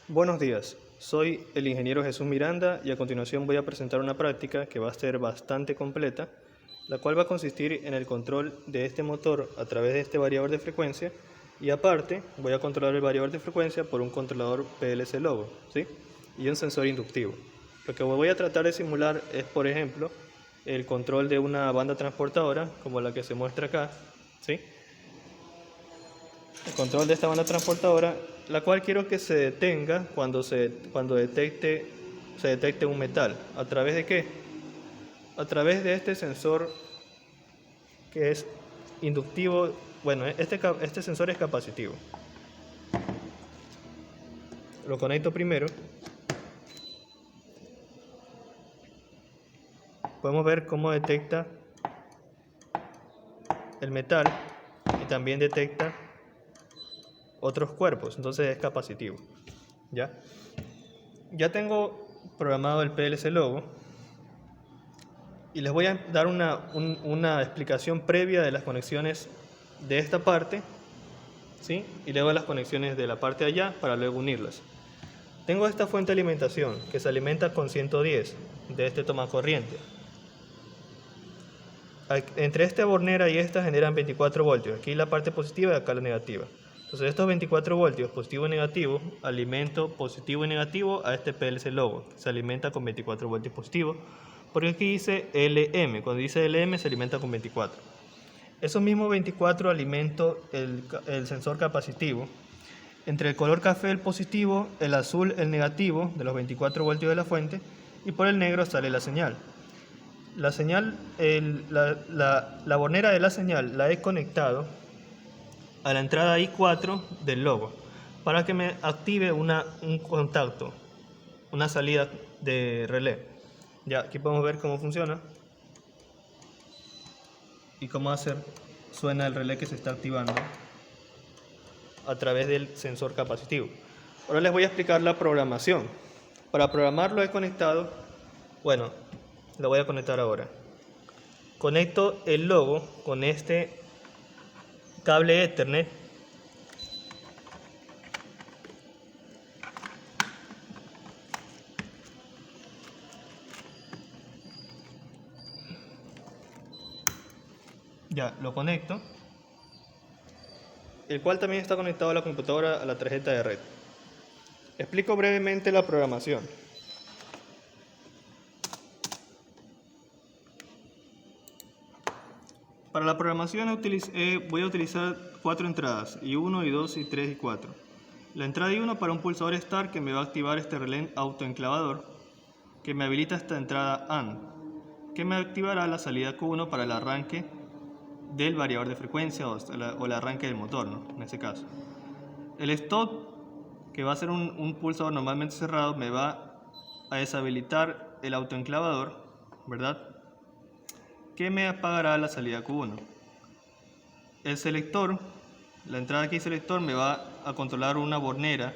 Buenos días, soy el ingeniero Jesús Miranda y a continuación voy a presentar una práctica que va a ser bastante completa, la cual va a consistir en el control de este motor a través de este variador de frecuencia y aparte voy a controlar el variador de frecuencia por un controlador PLC Logo, ¿sí? Y un sensor inductivo. Lo que voy a tratar de simular es, por ejemplo, el control de una banda transportadora como la que se muestra acá, ¿sí? El control de esta banda transportadora, la cual quiero que se detenga cuando detecte un metal. ¿A través de qué? A través de este sensor que es inductivo. Bueno, este sensor es capacitivo. Lo conecto primero. Podemos ver cómo detecta el metal y también detecta otros cuerpos, entonces es capacitivo. Ya tengo programado el PLC Logo y les voy a dar una explicación previa de las conexiones de esta parte, ¿sí? Y luego las conexiones de la parte de allá para luego unirlas. Tengo esta fuente de alimentación que se alimenta con 110 de este tomacorriente. Entre esta bornera y esta generan 24 voltios. Aquí la parte positiva y acá la negativa. Entonces estos 24 voltios, positivo y negativo, alimento positivo y negativo a este PLC Logo. Se alimenta con 24 voltios positivos. Porque aquí dice LM. Cuando dice LM se alimenta con 24. Esos mismos 24 alimento el sensor capacitivo. Entre el color café el positivo, el azul el negativo de los 24 voltios de la fuente y por el negro sale la señal. La señal, la bornera de la señal la he conectado a la entrada I4 del logo para que me active un contacto, una salida de relé. Ya, aquí podemos ver cómo funciona y cómo suena el relé que se está activando a través del sensor capacitivo. Ahora les voy a explicar la programación. Para programarlo he conectado, bueno, lo voy a conectar ahora. Conecto el logo con este cable Ethernet ya lo conecto, el cual también está conectado a la computadora, a la tarjeta de red. Explico brevemente la programación. Para la programación voy a utilizar 4 entradas, I1, I2, I3 y 4. La entrada I1 para un pulsador Start que me va a activar este relé autoenclavador que me habilita esta entrada AND, que me activará la salida Q1 para el arranque del variador de frecuencia o el arranque del motor, ¿no? En este caso. El stop, que va a ser un pulsador normalmente cerrado, me va a deshabilitar el autoenclavador, ¿verdad? Que me apagará la salida Q1. El selector, la entrada aquí selector, me va a controlar una bornera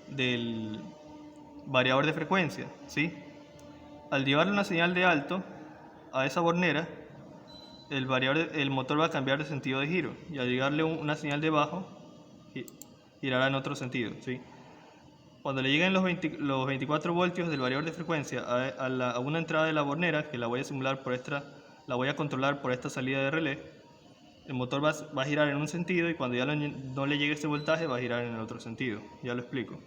del variador de frecuencia, ¿sí? Al llevarle una señal de alto a esa bornera, el motor va a cambiar de sentido de giro y al llegarle una señal de bajo, girará en otro sentido, ¿sí? Cuando le lleguen los 24 voltios del variador de frecuencia a una entrada de la bornera, que la voy a simular la voy a controlar por esta salida de relé, el motor va a girar en un sentido y cuando ya no le llegue este voltaje va a girar en el otro sentido. Ya lo explico.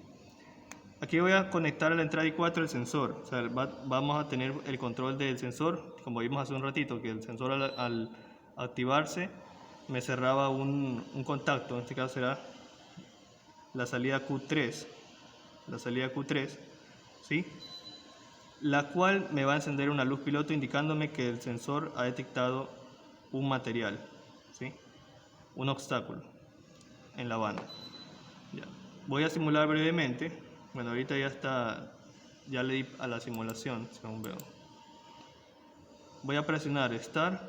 Aquí voy a conectar a la entrada I4 el sensor. O sea, vamos a tener el control del sensor, como vimos hace un ratito, que el sensor al activarse me cerraba un contacto. En este caso será la salida Q3. La salida Q3, ¿sí? La cual me va a encender una luz piloto indicándome que el sensor ha detectado un material, ¿sí? Un obstáculo en la banda. Ya. Voy a simular brevemente. Bueno, ahorita ya le di a la simulación, según veo. Voy a presionar Start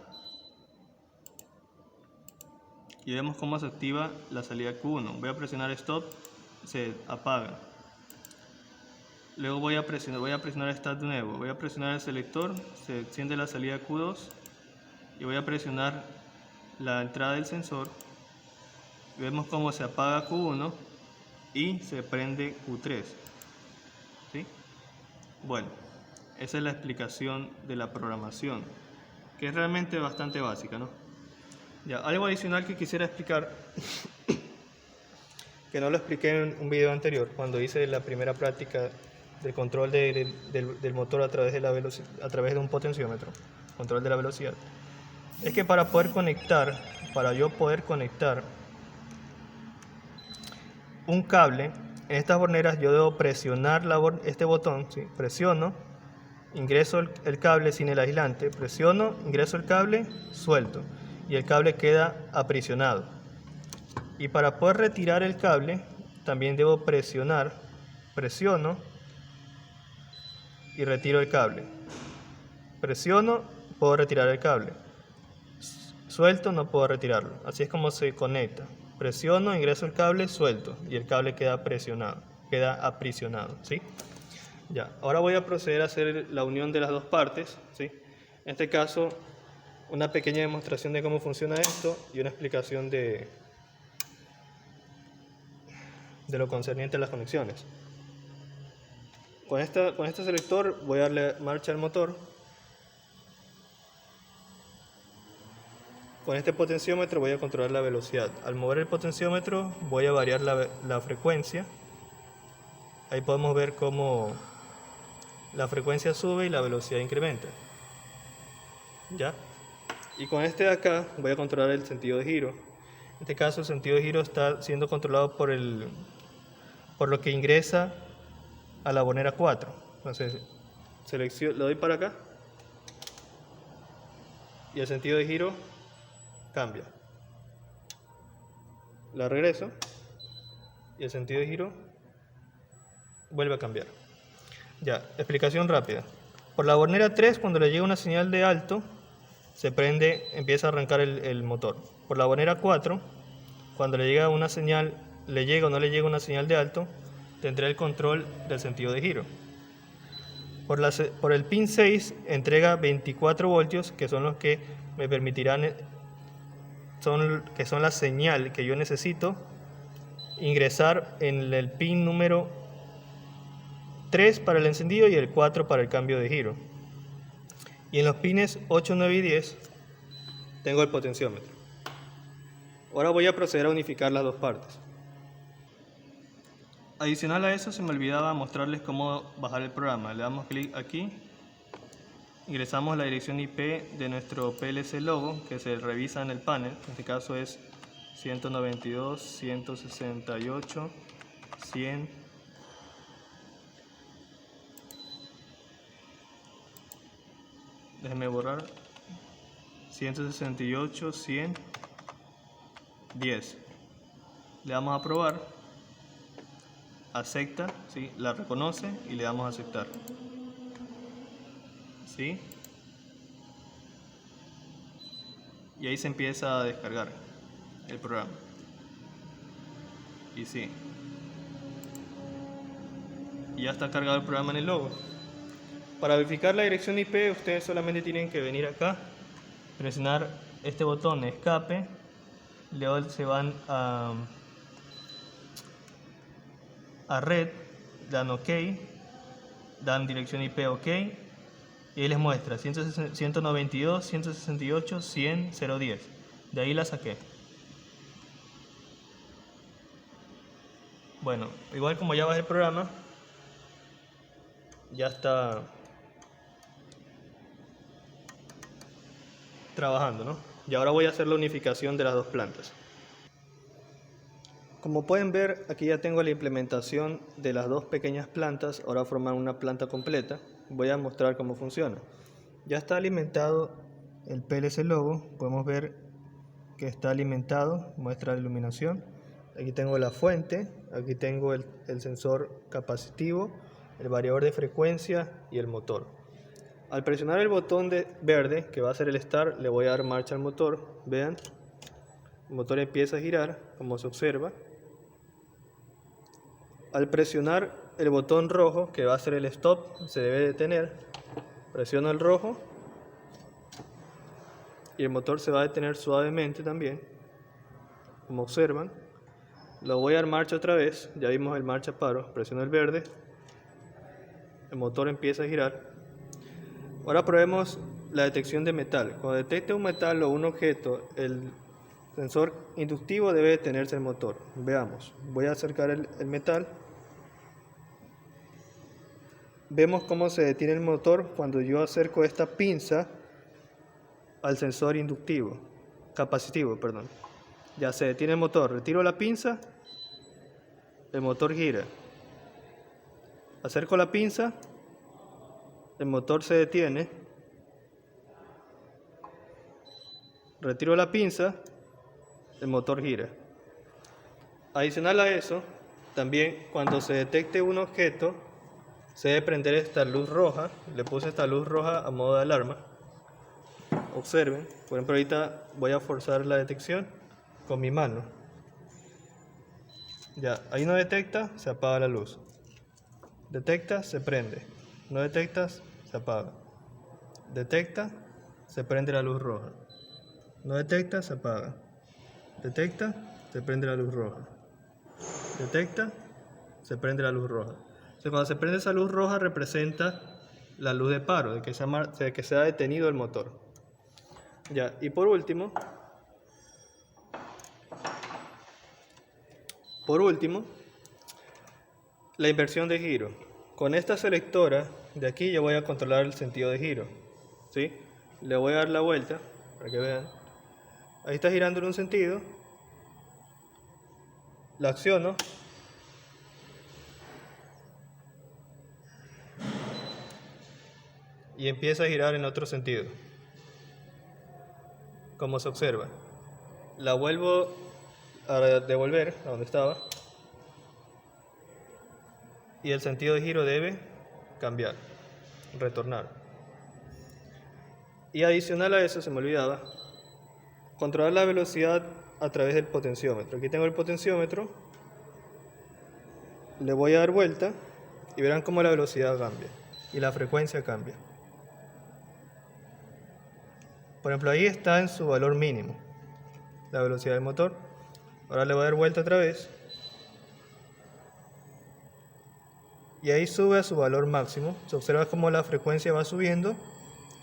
y vemos cómo se activa la salida Q1. Voy a presionar Stop, se apaga. Luego voy a presionar Start de nuevo. Voy a presionar el selector, se enciende la salida Q2 y voy a presionar la entrada del sensor. Vemos cómo se apaga Q1 y se prende Q3. Bueno, esa es la explicación de la programación, que es realmente bastante básica, ¿no? Ya, algo adicional que quisiera explicar, que no lo expliqué en un video anterior, cuando hice la primera práctica del control del motor a través a través de un potenciómetro, control de la velocidad, es que para yo poder conectar un cable en estas borneras, yo debo presionar este botón, ¿sí? Presiono, ingreso el cable sin el aislante, presiono, ingreso el cable, suelto y el cable queda aprisionado. Y para poder retirar el cable también debo presiono y retiro el cable. Presiono, puedo retirar el cable. Suelto, no puedo retirarlo. Así es como se conecta. Presiono, ingreso el cable, suelto y el cable queda presionado, queda aprisionado, ¿sí? Ya, ahora voy a proceder a hacer la unión de las dos partes, ¿sí? En este caso, una pequeña demostración de cómo funciona esto y una explicación de lo concerniente a las conexiones. Con este selector voy a darle marcha al motor. Con este potenciómetro voy a controlar la velocidad. Al mover el potenciómetro voy a variar la frecuencia. Ahí podemos ver cómo la frecuencia sube y la velocidad incrementa. ¿Ya? Y con este de acá voy a controlar el sentido de giro. En este caso el sentido de giro está siendo controlado por lo que ingresa a la bornera 4. Entonces lo doy para acá y el sentido de giro cambia. La regreso y el sentido de giro vuelve a cambiar. Ya, explicación rápida. Por la bornera 3, cuando le llega una señal de alto, se prende, empieza a arrancar el motor. Por la bornera 4, cuando le llega o no le llega una señal de alto, tendré el control del sentido de giro. Por el pin 6 entrega 24 voltios, que son los que me permitirán, que son la señal que yo necesito ingresar en el pin número 3 para el encendido y el 4 para el cambio de giro. Y en los pines 8, 9 y 10 tengo el potenciómetro. Ahora voy a proceder a unificar las dos partes. Adicional a eso, se me olvidaba mostrarles cómo bajar el programa. Le damos clic aquí, ingresamos la dirección IP de nuestro PLC logo, que se revisa en el panel. En este caso es 192.168.100. Déjenme borrar. 168.100.10. Le damos a probar. Acepta, ¿sí? La reconoce y le damos a aceptar. ¿Sí? Y ahí se empieza a descargar el programa. Y sí. Y ya está cargado el programa en el logo. Para verificar la dirección IP, ustedes solamente tienen que venir acá, presionar este botón escape, luego se van a red, dan OK, dan dirección IP OK, y ahí les muestra 192.168.100.010. De ahí la saqué. Bueno, igual como ya bajé el programa, ya está trabajando, ¿no? Y ahora voy a hacer la unificación de las dos plantas. Como pueden ver, aquí ya tengo la implementación de las dos pequeñas plantas. Ahora forman una planta completa. Voy a mostrar cómo funciona. Ya está alimentado el PLC logo. Podemos ver que está alimentado, muestra la iluminación. Aquí tengo la fuente, aquí tengo el sensor capacitivo, el variador de frecuencia y el motor. Al presionar el botón verde, que va a ser el start, le voy a dar marcha al motor. Vean, el motor empieza a girar, como se observa. Al presionar el botón rojo, que va a ser el stop, se debe detener. Presiono el rojo y el motor se va a detener suavemente también, como observan. Lo voy a dar marcha otra vez, ya vimos el marcha paro. Presiono el verde el motor empieza a girar. Ahora probemos la detección de metal. Cuando detecte un metal o un objeto, el sensor inductivo debe detenerse el motor. Veamos, voy a acercar el metal. Vemos cómo se detiene el motor cuando yo acerco esta pinza al sensor capacitivo, perdón. Ya se detiene el motor, retiro la pinza, el motor gira. Acerco la pinza, el motor se detiene. Retiro la pinza, el motor gira. Adicional a eso, también cuando se detecte un objeto, se debe prender esta luz roja. Le puse esta luz roja a modo de alarma. Observen, por ejemplo, ahorita voy a forzar la detección con mi mano. Ya, ahí no detecta, se apaga la luz. Detecta, se prende. No detectas, se apaga. Detecta, se prende la luz roja. No detecta, se apaga. Detecta, se prende la luz roja. Detecta, se prende la luz roja. Entonces, cuando se prende esa luz roja representa la luz de paro, de que se ha detenido el motor. Ya, y por último, la inversión de giro. Con esta selectora de aquí yo voy a controlar el sentido de giro. ¿Sí? Le voy a dar la vuelta para que vean. Ahí está girando en un sentido. La acciono. Y empieza a girar en otro sentido. Como se observa. La vuelvo a devolver a donde estaba. Y el sentido de giro debe cambiar, retornar. Y adicional a eso, se me olvidaba, controlar la velocidad a través del potenciómetro. Aquí tengo el potenciómetro, le voy a dar vuelta y verán cómo la velocidad cambia y la frecuencia cambia. Por ejemplo, ahí está en su valor mínimo, la velocidad del motor. Ahora le voy a dar vuelta otra vez y ahí sube a su valor máximo. Se observa cómo la frecuencia va subiendo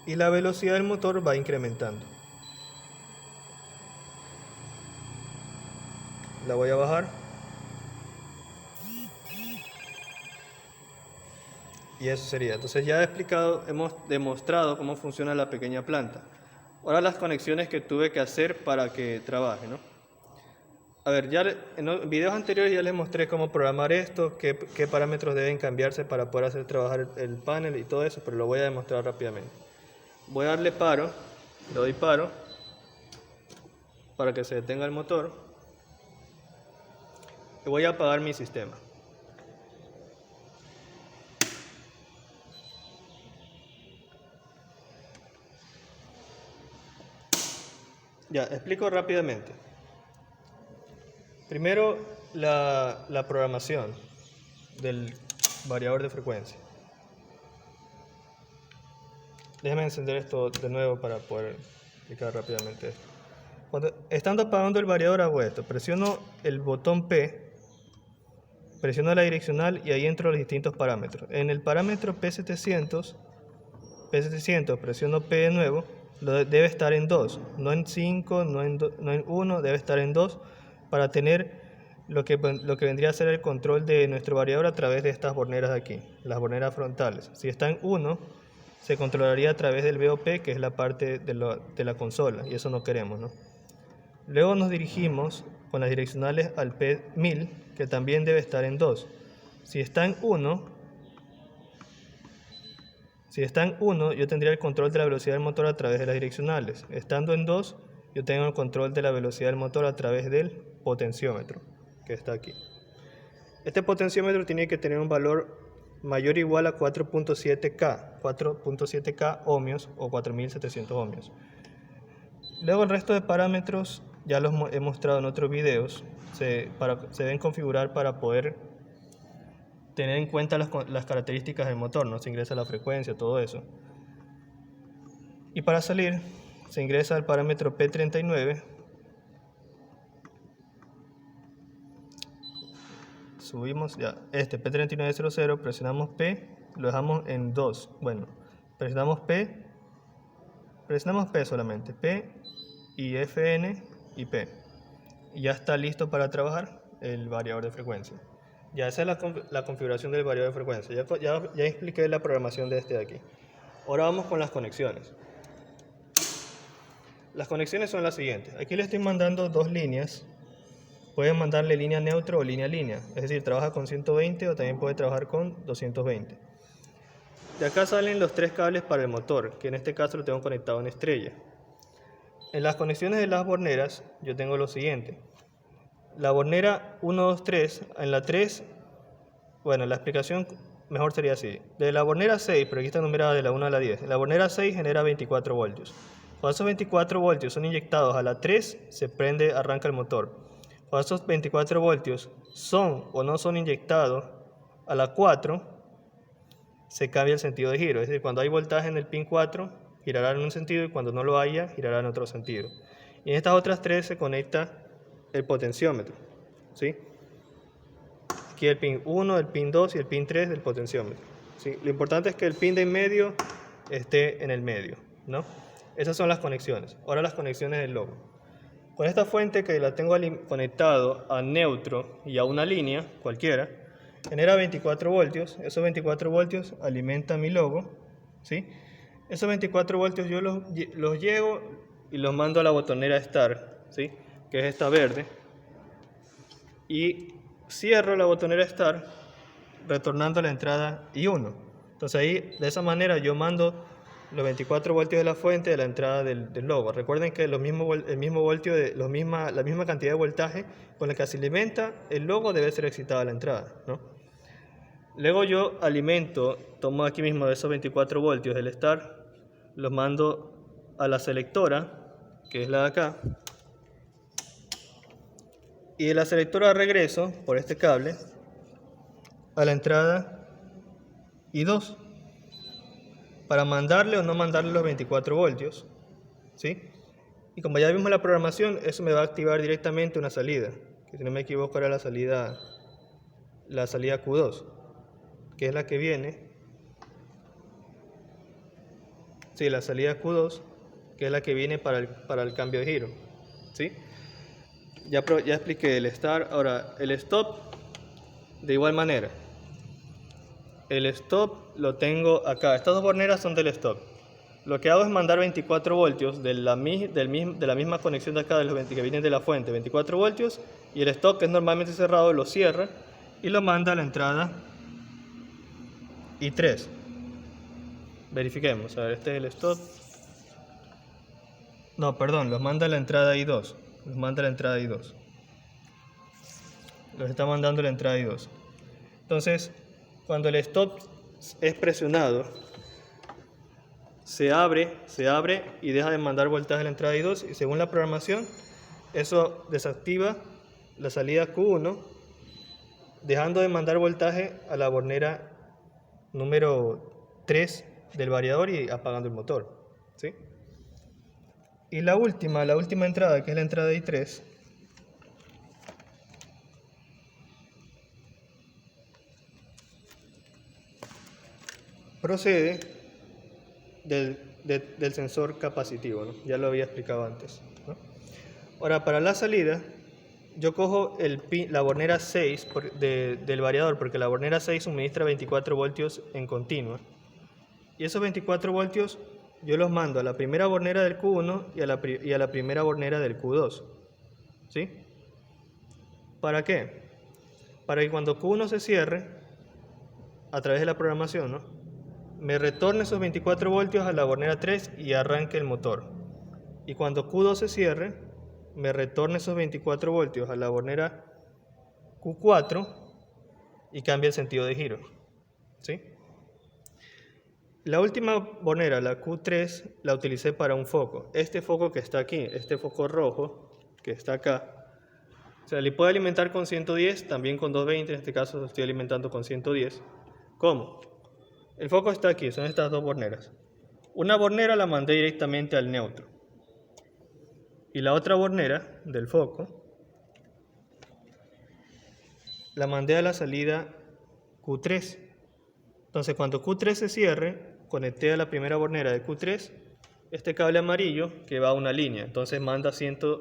y la velocidad del motor va incrementando. La voy a bajar. Y eso sería. Entonces ya hemos demostrado cómo funciona la pequeña planta. Ahora las conexiones que tuve que hacer para que trabaje, ¿no? A ver, ya en videos anteriores ya les mostré cómo programar esto, qué parámetros deben cambiarse para poder hacer trabajar el panel y todo eso, pero lo voy a demostrar rápidamente. Voy a darle paro, le doy paro para que se detenga el motor y voy a apagar mi sistema. Ya, explico rápidamente. Primero, la programación del variador de frecuencia. Déjame encender esto de nuevo para poder explicar rápidamente esto. Estando apagando el variador hago esto. Presiono el botón P, presiono la direccional y ahí entro los distintos parámetros. En el parámetro P700 presiono P de nuevo, debe estar en 2, no en 5, no en 1, debe estar en 2 para tener lo que vendría a ser el control de nuestro variador a través de estas borneras de aquí, las borneras frontales. Si está en 1, se controlaría a través del VOP, que es la parte de la consola, y eso no queremos, ¿no? Luego nos dirigimos con las direccionales al P1000, que también debe estar en 2. Si está en 1, yo tendría el control de la velocidad del motor a través de las direccionales. Estando en 2, yo tengo el control de la velocidad del motor a través del potenciómetro, que está aquí. Este potenciómetro tiene que tener un valor mayor o igual a 4.7K ohmios o 4700 ohmios. Luego el resto de parámetros ya los he mostrado en otros videos, se deben configurar para poder tener en cuenta las características del motor, ¿no? Se ingresa la frecuencia, todo eso. Y para salir, se ingresa el parámetro P39, subimos ya este P3900, presionamos P, lo dejamos en 2. Bueno, presionamos P solamente, P y Fn y P. Y ya está listo para trabajar el variador de frecuencia. Ya esa es la configuración del variador de frecuencia. Ya expliqué la programación de este de aquí. Ahora vamos con las conexiones. Las conexiones son las siguientes. Aquí le estoy mandando dos líneas. Pueden mandarle línea neutro o línea. Es decir, trabaja con 120 o también puede trabajar con 220. De acá salen los tres cables para el motor, que en este caso lo tengo conectado en estrella. En las conexiones de las borneras, yo tengo lo siguiente. La bornera 1, 2, 3, en la 3, bueno, la explicación mejor sería así. De la bornera 6, pero aquí está numerada de la 1 a la 10. La bornera 6 genera 24 voltios. Cuando esos 24 voltios son inyectados a la 3, se prende, arranca el motor. Cuando esos 24 voltios son o no son inyectados a la 4, se cambia el sentido de giro. Es decir, cuando hay voltaje en el pin 4, girará en un sentido y cuando no lo haya, girará en otro sentido. Y en estas otras tres se conecta el potenciómetro, ¿sí? Aquí el pin 1, el pin 2 y el pin 3 del potenciómetro, ¿sí? Lo importante es que el pin de en medio esté en el medio, ¿no? Esas son las conexiones. Ahora las conexiones del logo. Con esta fuente que la tengo conectado a neutro y a una línea cualquiera, genera 24 voltios. Esos 24 voltios alimentan mi logo, ¿sí? Esos 24 voltios yo los llevo y los mando a la botonera Start, ¿sí? Que es esta verde. Y cierro la botonera Start retornando la entrada I1. Entonces ahí, de esa manera, yo mando los 24 voltios de la fuente de la entrada del logo. Recuerden que el mismo voltio, la misma cantidad de voltaje con la que se alimenta el logo debe ser excitada a la entrada, ¿no? Luego yo tomo aquí mismo de esos 24 voltios del Start, los mando a la selectora, que es la de acá, y de la selectora regreso por este cable a la entrada I2 para mandarle o no mandarle los 24 voltios, ¿sí? Y como ya vimos la programación, eso me va a activar directamente una salida, que si no me equivoco era la salida Q2, que es la que viene, sí, la salida Q2, que es la que viene para el cambio de giro, ¿sí? Ya expliqué el start. Ahora el stop, de igual manera. El stop lo tengo acá. Estas dos borneras son del stop. Lo que hago es mandar 24 voltios de la misma conexión de acá, de los 20 que vienen de la fuente, 24 voltios, y el stop, que es normalmente cerrado, lo cierra y lo manda a la entrada I3. Verifiquemos. A ver, este es el stop. No, perdón, los manda a la entrada I2. Los manda a la entrada I2. Los está mandando a la entrada I2. Entonces, cuando el stop es presionado, se abre y deja de mandar voltaje a la entrada I2, y según la programación, eso desactiva la salida Q1, dejando de mandar voltaje a la bornera número 3 del variador y apagando el motor, ¿sí? Y la última entrada, que es la entrada I3, procede del sensor capacitivo, ¿no? Ya lo había explicado antes, ¿no? Ahora, para la salida, yo cojo la bornera 6 del variador, porque la bornera 6 suministra 24 voltios en continua. Y esos 24 voltios yo los mando a la primera bornera del Q1 y a la primera bornera del Q2, ¿sí? ¿Para qué? Para que cuando Q1 se cierre, a través de la programación, ¿no?, me retorne esos 24 voltios a la bornera 3 y arranque el motor. Y cuando Q2 se cierre, me retorne esos 24 voltios a la bornera Q4 y cambie el sentido de giro, ¿sí? La última bornera, la Q3, la utilicé para un foco. Este foco que está aquí, este foco rojo que está acá, se le puede alimentar con 110, también con 220, en este caso lo estoy alimentando con 110. ¿Cómo? El foco está aquí, son estas dos borneras. Una bornera la mandé directamente al neutro. Y la otra bornera del foco la mandé a la salida Q3. Entonces cuando Q3 se cierre, conecté a la primera bornera de Q3 este cable amarillo que va a una línea. Entonces manda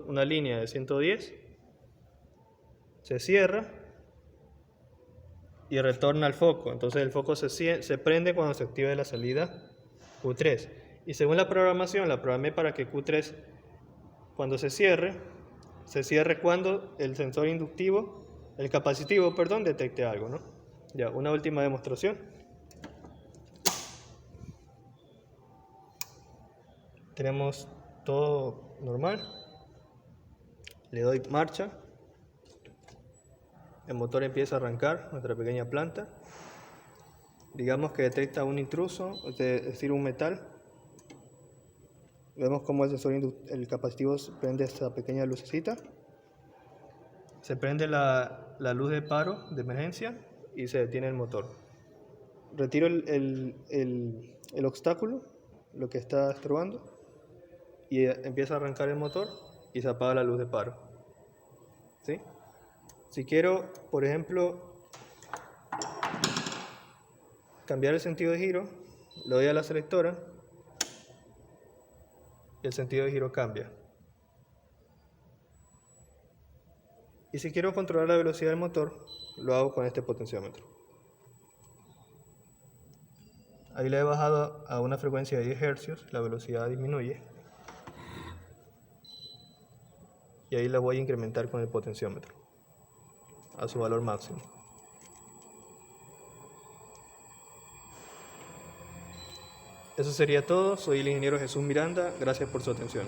una línea de 110, se cierra y retorna al foco. Entonces el foco se prende cuando se active la salida Q3. Y según la programación, la programé para que Q3, cuando se cierre cuando el sensor inductivo, el capacitivo, perdón, detecte algo, ¿no? Ya, una última demostración. Tenemos todo normal. Le doy marcha. El motor empieza a arrancar, nuestra pequeña planta. Digamos que detecta un intruso, es decir, un metal. Vemos cómo el capacitivo prende esta pequeña lucecita. Se prende la luz de paro de emergencia y se detiene el motor. Retiro el obstáculo, lo que está estorbando, y empieza a arrancar el motor y se apaga la luz de paro. ¿Sí? Si quiero, por ejemplo, cambiar el sentido de giro, le doy a la selectora y el sentido de giro cambia. Y si quiero controlar la velocidad del motor, lo hago con este potenciómetro. Ahí le he bajado a una frecuencia de 10 Hz, la velocidad disminuye. Y ahí la voy a incrementar con el potenciómetro a su valor máximo. Eso sería todo. Soy el ingeniero Jesús Miranda. Gracias por su atención.